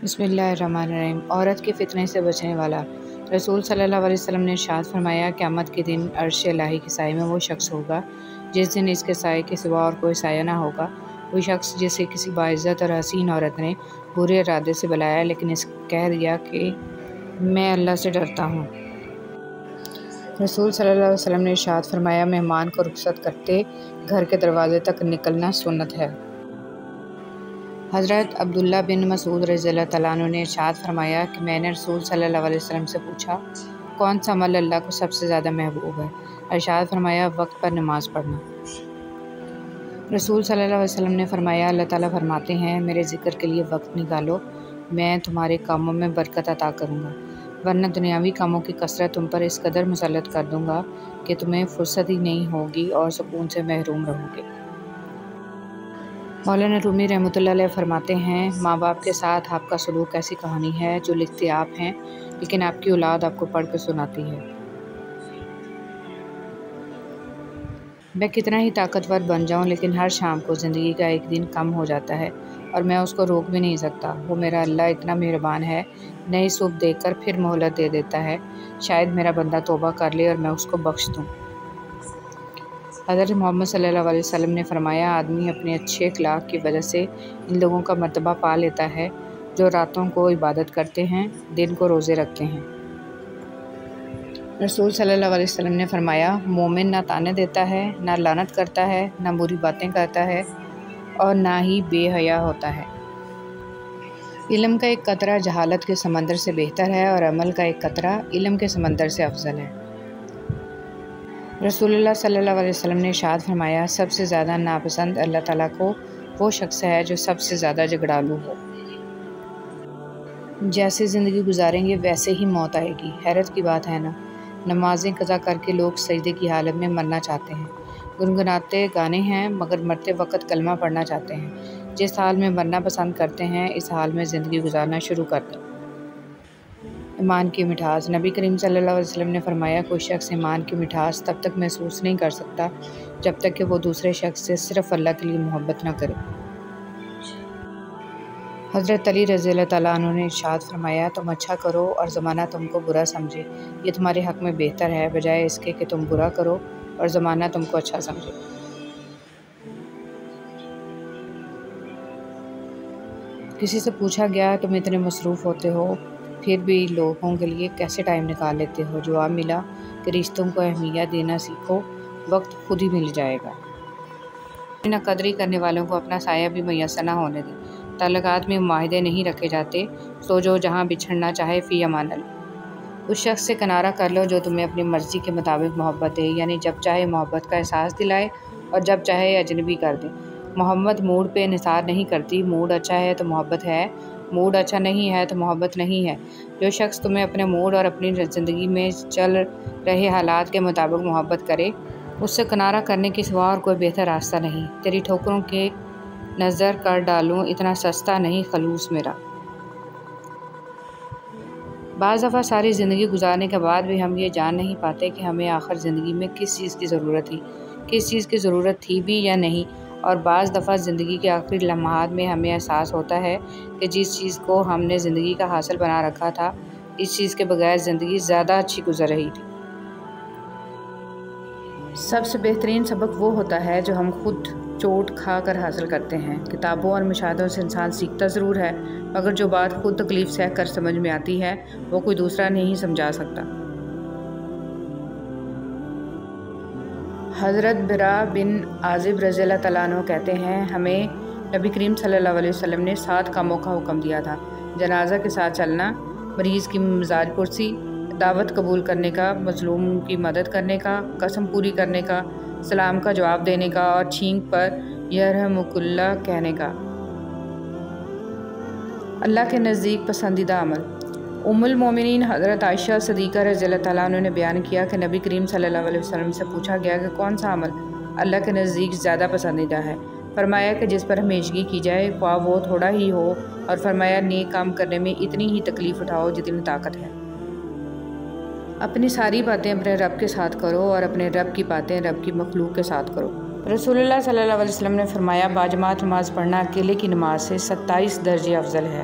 بسم اللہ الرحمن الرحیم۔ عورت کے فتنے سے بچنے والا۔ رسول صلی اللہ علیہ وسلم نے ارشاد فرمایا، قیامت کے دن عرش الہی کے سائے میں وہ شخص ہوگا جس دن اس کے سائے کے سوا اور کوئی سایہ نہ ہوگا، وہ شخص جسے کسی باعزت اور حسین عورت نے برے ارادے سے بلایا لیکن اس کہہ دیا کہ میں اللہ سے ڈرتا ہوں۔ رسول صلی اللہ علیہ وسلم نے ارشاد فرمایا، مہمان کو رخصت کرتے گھر کے دروازے تک نکلنا سنت ہے۔ حضرت عبداللہ بن مسعود رضی اللہ تعالیٰ عنہ نے ارشاد فرمایا کہ میں نے رسول صلی اللہ علیہ وسلم سے پوچھا، کون سا عمل اللہ کو سب سے زیادہ محبوب ہے؟ ارشاد فرمایا، وقت پر نماز پڑھنا۔ رسول صلی اللہ علیہ وسلم نے فرمایا، اللہ تعالیٰ فرماتے ہیں، میرے ذکر کے لیے وقت نکالو، میں تمہارے کاموں میں برکت عطا کروں گا، ورنہ دنیاوی کاموں کی کثرت تم پر اس قدر مسلط کر دوں گا کہ تمہیں فرصت ہی نہیں ہوگی اور سکون سے محروم رہو گے۔ مولانا رومی رحمۃ اللہ علیہ فرماتے ہیں، ماں باپ کے ساتھ آپ کا سلوک ایسی کہانی ہے جو لکھتے آپ ہیں لیکن آپ کی اولاد آپ کو پڑھ کے سناتی ہے۔ میں کتنا ہی طاقتور بن جاؤں لیکن ہر شام کو زندگی کا ایک دن کم ہو جاتا ہے اور میں اس کو روک بھی نہیں سکتا۔ وہ میرا اللہ اتنا مہربان ہے، نئی صبح دے کر پھر مہلت دے دیتا ہے، شاید میرا بندہ توبہ کر لے اور میں اس کو بخش دوں۔ حضرت محمد صلی اللہ علیہ وسلم نے فرمایا، آدمی اپنے اچھے اخلاق کی وجہ سے ان لوگوں کا مرتبہ پا لیتا ہے جو راتوں کو عبادت کرتے ہیں، دن کو روزے رکھتے ہیں۔ رسول صلی اللہ علیہ وسلم نے فرمایا، مومن نہ طعنے دیتا ہے، نہ لعنت کرتا ہے، نہ بری باتیں کرتا ہے اور نہ ہی بے حیا ہوتا ہے۔ علم کا ایک قطرہ جہالت کے سمندر سے بہتر ہے اور عمل کا ایک قطرہ علم کے سمندر سے افضل ہے۔ رسول اللہ صلی اللہ علیہ وسلم نے ارشاد فرمایا، سب سے زیادہ ناپسند اللہ تعالیٰ کو وہ شخص ہے جو سب سے زیادہ جھگڑالو ہو۔ جیسے زندگی گزاریں گے ویسے ہی موت آئے گی۔ حیرت کی بات ہے نا، نمازیں قضا کر کے لوگ سجدے کی حالت میں مرنا چاہتے ہیں، گنگناتے گانے ہیں مگر مرتے وقت کلمہ پڑھنا چاہتے ہیں۔ جس حال میں مرنا پسند کرتے ہیں اس حال میں زندگی گزارنا شروع کر دیں۔ ایمان کی مٹھاس۔ نبی کریم صلی اللہ علیہ وسلم نے فرمایا، کوئی شخص ایمان کی مٹھاس تب تک محسوس نہیں کر سکتا جب تک کہ وہ دوسرے شخص سے صرف اللہ کے لیے محبت نہ کرے۔ حضرت علی رضی اللہ تعالیٰ عنہ نے ارشاد فرمایا، تم اچھا کرو اور زمانہ تم کو برا سمجھے، یہ تمہارے حق میں بہتر ہے بجائے اس کے کہ تم برا کرو اور زمانہ تم کو اچھا سمجھے۔ کسی سے پوچھا گیا، تم اتنے مصروف ہوتے ہو پھر بھی لوگوں کے لیے کیسے ٹائم نکال لیتے ہو؟ جواب ملا کہ رشتوں کو اہمیت دینا سیکھو، وقت خود ہی مل جائے گا۔ نہ قدری کرنے والوں کو اپنا سایہ بھی میسر نہ ہونے دیں۔ تعلقات میں معاہدے نہیں رکھے جاتے، سو جو جہاں بچھڑنا چاہے فی امان اللہ۔ اس شخص سے کنارہ کر لو جو تمہیں اپنی مرضی کے مطابق محبت دے، یعنی جب چاہے محبت کا احساس دلائے اور جب چاہے اجنبی کر دے۔ محبت موڈ پہ انحصار نہیں کرتی، موڈ اچھا ہے تو محبت ہے، موڈ اچھا نہیں ہے تو محبت نہیں ہے۔ جو شخص تمہیں اپنے موڈ اور اپنی زندگی میں چل رہے حالات کے مطابق محبت کرے، اس سے کنارہ کرنے کے سوا اور کوئی بہتر راستہ نہیں۔ تیری ٹھوکروں کے نظر کر ڈالوں، اتنا سستا نہیں خلوص میرا۔ بعض دفعہ ساری زندگی گزارنے کے بعد بھی ہم یہ جان نہیں پاتے کہ ہمیں آخر زندگی میں کس چیز کی ضرورت تھی، کس چیز کی ضرورت تھی بھی یا نہیں، اور بعض دفعہ زندگی کے آخری لمحات میں ہمیں احساس ہوتا ہے کہ جس چیز کو ہم نے زندگی کا حاصل بنا رکھا تھا، اس چیز کے بغیر زندگی زیادہ اچھی گزر رہی تھی۔ سب سے بہترین سبق وہ ہوتا ہے جو ہم خود چوٹ کھا کر حاصل کرتے ہیں۔ کتابوں اور مشاہدوں سے انسان سیکھتا ضرور ہے مگر جو بات خود تکلیف سہ کر سمجھ میں آتی ہے وہ کوئی دوسرا نہیں سمجھا سکتا۔ حضرت برا بن عازب رضی اللہ تعالیٰ عنہ کہتے ہیں، ہمیں نبی کریم صلی اللہ علیہ وسلم نے 7 کاموں کا حکم دیا تھا: جنازہ کے ساتھ چلنا، مریض کی مزاج پرسی، دعوت قبول کرنے کا، مظلوم کی مدد کرنے کا، قسم پوری کرنے کا، سلام کا جواب دینے کا اور چھینک پر یرحمک اللہ کہنے کا۔ اللہ کے نزدیک پسندیدہ عمل۔ ام المومنین حضرت عائشہ صدیقہ رضی اللہ تعالیٰ عنہ نے بیان کیا کہ نبی کریم صلی اللہ علیہ وسلم سے پوچھا گیا کہ کون سا عمل اللہ کے نزدیک زیادہ پسندیدہ ہے؟ فرمایا کہ جس پر ہمیشگی کی جائے، خواہ وہ تھوڑا ہی ہو، اور فرمایا نیک کام کرنے میں اتنی ہی تکلیف اٹھاؤ جتنی طاقت ہے۔ اپنی ساری باتیں اپنے رب کے ساتھ کرو اور اپنے رب کی باتیں رب کی مخلوق کے ساتھ کرو۔ رسول اللہ صلی اللہ علیہ وسلم نے فرمایا، باجماعت نماز پڑھنا اکیلے کی نماز سے 27 درجے افضل ہے۔